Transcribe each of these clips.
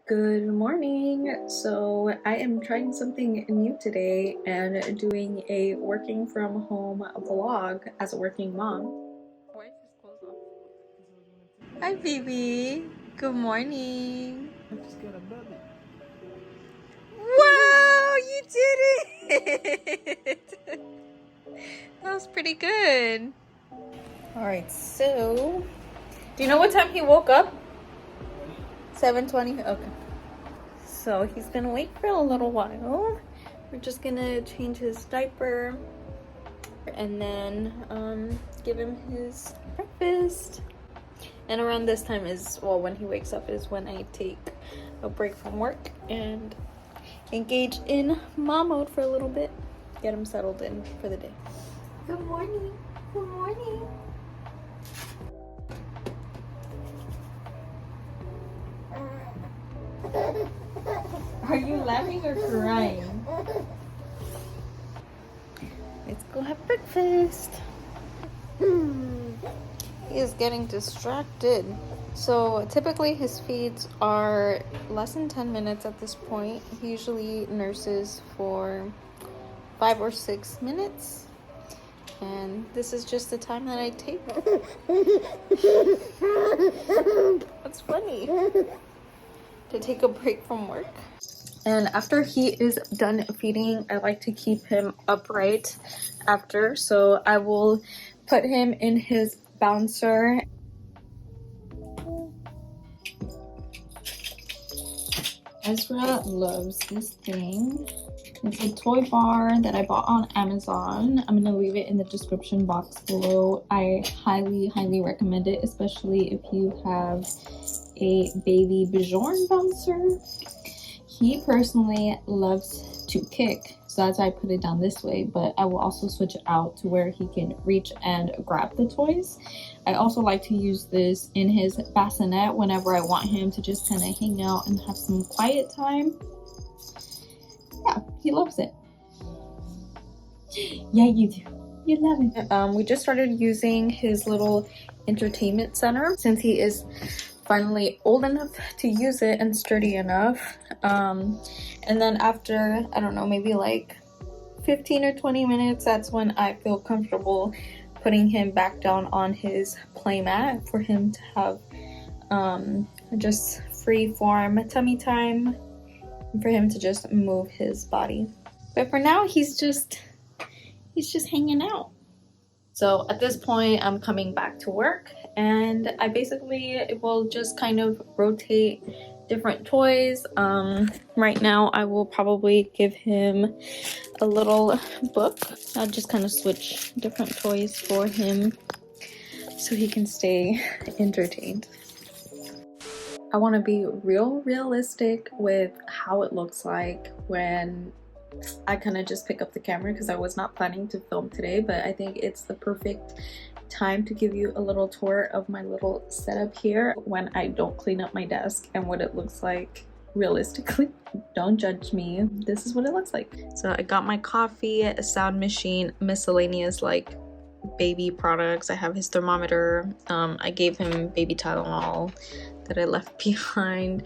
Good morning. So I am trying something new today and doing a working from home vlog as a working mom. Why is his clothes off? Hi, baby. Good morning. I just got a belly. Wow, you did it! That was pretty good. All right, so do you know what time he woke up? 7:20. Okay. So he's gonna wait for a little while. We're just gonna change his diaper and then give him his breakfast. And around this time is, well, when he wakes up is when I take a break from work and engage in mom mode for a little bit. Get him settled in for the day. Good morning. Good morning. Are you laughing or crying? Let's go have breakfast. He is getting distracted. So typically his feeds are less than 10 minutes at this point. He usually nurses for 5 or 6 minutes. And this is just the time that I take. That's funny. To take a break from work. And after he is done feeding, I like to keep him upright after. So I will put him in his bouncer. Ezra loves this thing. It's a toy bar that I bought on Amazon. I'm gonna leave it in the description box below. I highly recommend it, especially if you have a baby Bjorn bouncer. He personally loves to kick, so that's why I put it down this way, but I will also switch it out to where he can reach and grab the toys. I also like to use this in his bassinet whenever I want him to just kind of hang out and have some quiet time. Yeah, he loves it. Yeah, you do. You love it. We just started using his little entertainment center since he is finally old enough to use it and sturdy enough. And then after, I don't know, maybe like 15 or 20 minutes, that's when I feel comfortable putting him back down on his playmat for him to have just free form tummy time, for him to just move his body. But for now, he's just hanging out. So at this point, I'm coming back to work, and I basically will just kind of rotate different toys. Right now, I will probably give him a little book. I'll just kind of switch different toys for him so he can stay entertained. I want to be realistic with how it looks like when I kind of just pick up the camera, because I was not planning to film today, but I think it's the perfect time to give you a little tour of my little setup here when I don't clean up my desk and what it looks like realistically. Don't judge me. This is what it looks like. So I got my coffee, a sound machine, miscellaneous like baby products. I have his thermometer. I gave him baby Tylenol that I left behind.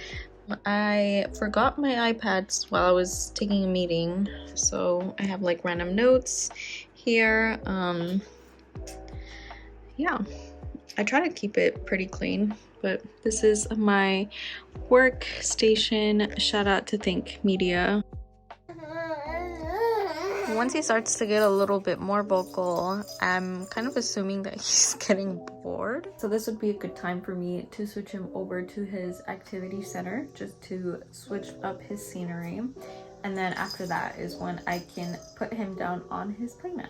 I forgot my iPads while I was taking a meeting, so I have like random notes here. Yeah, I try to keep it pretty clean, but this is my workstation. Shout out to Think Media. Once he starts to get a little bit more vocal, I'm kind of assuming that he's getting bored. So this would be a good time for me to switch him over to his activity center, just to switch up his scenery. And then after that is when I can put him down on his playmat.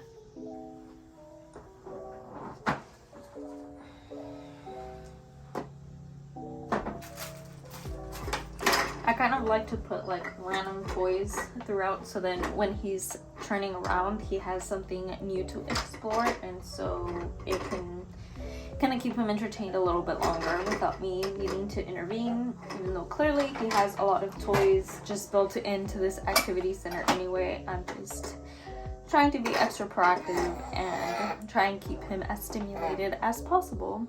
I kind of like to put like random toys throughout, so then when he's turning around, he has something new to explore, and so it can kind of keep him entertained a little bit longer without me needing to intervene, even though clearly he has a lot of toys just built into this activity center anyway. I'm just trying to be extra proactive and try and keep him as stimulated as possible.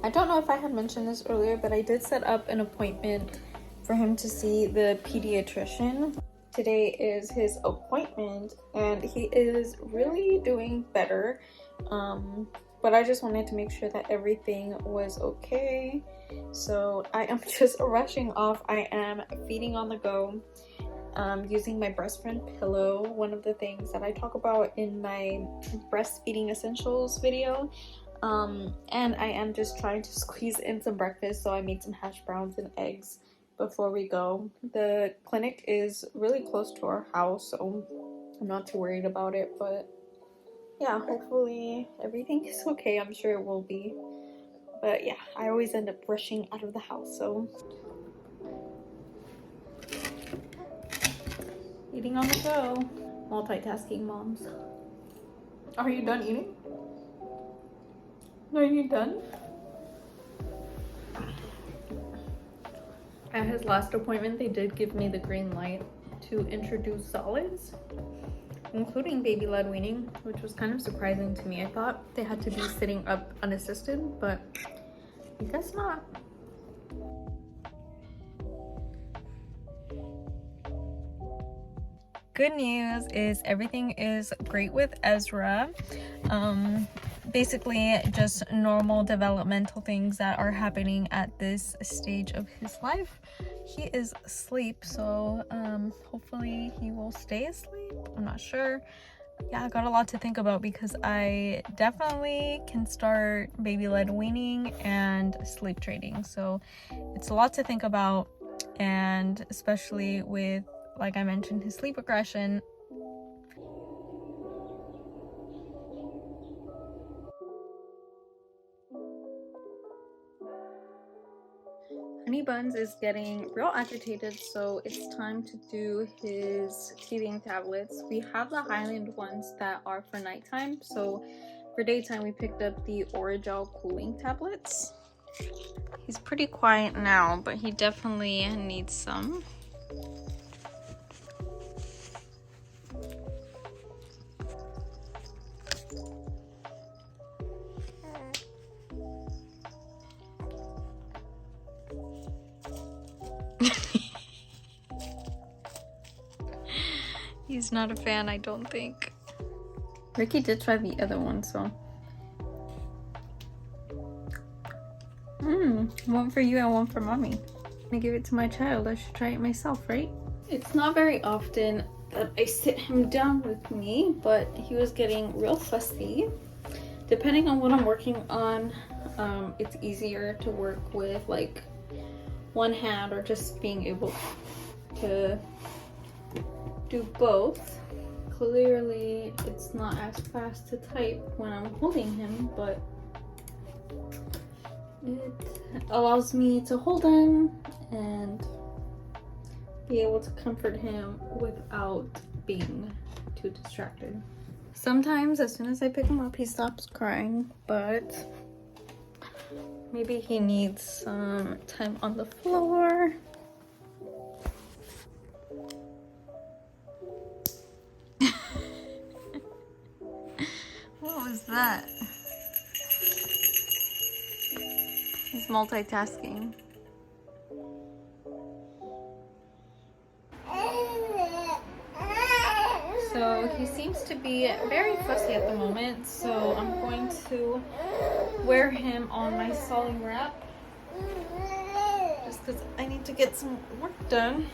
I don't know if I had mentioned this earlier, but I did set up an appointment for him to see the pediatrician. Today is his appointment and he is really doing better. But I just wanted to make sure that everything was okay. So I am just rushing off. I am feeding on the go, using my breastfed pillow, one of the things that I talk about in my breastfeeding essentials video. And I am just trying to squeeze in some breakfast, so I made some hash browns and eggs before we go. The clinic is really close to our house, so I'm not too worried about it, but yeah, hopefully everything is okay. I'm sure it will be, but yeah, I always end up rushing out of the house. So eating on the go, multitasking moms. Are you done eating? Are you done? At his last appointment, they did give me the green light to introduce solids, including baby-led weaning, which was kind of surprising to me. I thought they had to be sitting up unassisted, but I guess not. Good news is everything is great with Ezra. Basically just normal developmental things that are happening at this stage of his life. He is asleep, so hopefully he will stay asleep. I'm not sure. Yeah, I got a lot to think about because I definitely can start baby-led weaning and sleep training, so it's a lot to think about, and especially with, like I mentioned, his sleep aggression. Honey Buns is getting real agitated, so it's time to do his teething tablets. We have the Highland ones that are for nighttime, so for daytime we picked up the Oragel cooling tablets. He's pretty quiet now, but he definitely needs some. He's not a fan, I don't think. Ricky did try the other one, so. One for you and one for mommy. I give it to my child, I should try it myself, right? It's not very often that I sit him down with me, but he was getting real fussy. Depending on what I'm working on, it's easier to work with like one hand or just being able to do both. Clearly it's not as fast to type when I'm holding him, but it allows me to hold him and be able to comfort him without being too distracted. Sometimes as soon as I pick him up he stops crying, but maybe he needs some time on the floor. What was that? He's multitasking. So he seems to be very fussy at the moment, so I'm going to wear him on my Solly wrap just because I need to get some work done.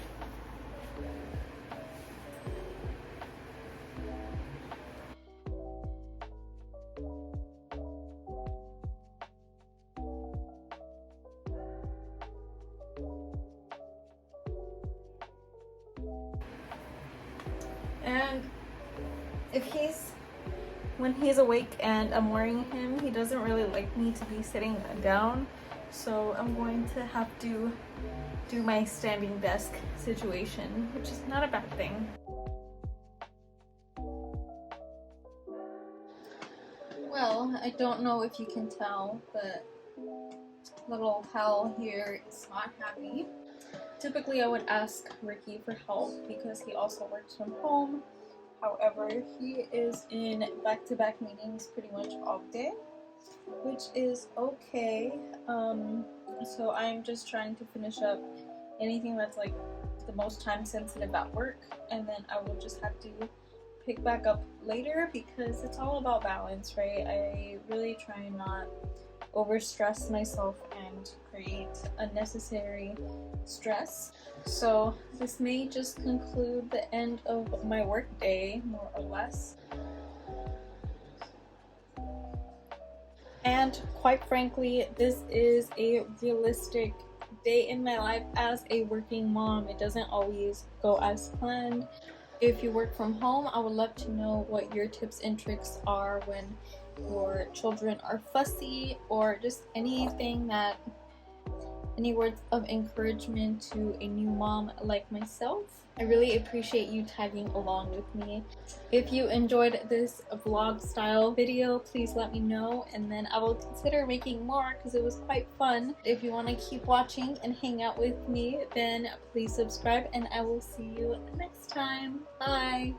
And when he's awake and I'm wearing him, he doesn't really like me to be sitting down, so I'm going to have to do my standing desk situation, which is not a bad thing. Well, I don't know if you can tell, but little pal here is not happy. Typically I would ask Ricky for help because he also works from home. However, he is in back-to-back meetings pretty much all day. which is okay. So I'm just trying to finish up anything that's like the most time sensitive at work, and then I will just have to pick back up later because it's all about balance, right? I really try not overstress myself and create unnecessary stress. So this may just conclude the end of my work day, more or less. And quite frankly, this is a realistic day in my life as a working mom. It doesn't always go as planned. If you work from home, I would love to know what your tips and tricks are when your children are fussy, or just anything that, any words of encouragement to a new mom like myself. I really appreciate you tagging along with me. If you enjoyed this vlog style video, please let me know, and then I will consider making more because it was quite fun. If you want to keep watching and hang out with me, then please subscribe, and I will see you next time. Bye!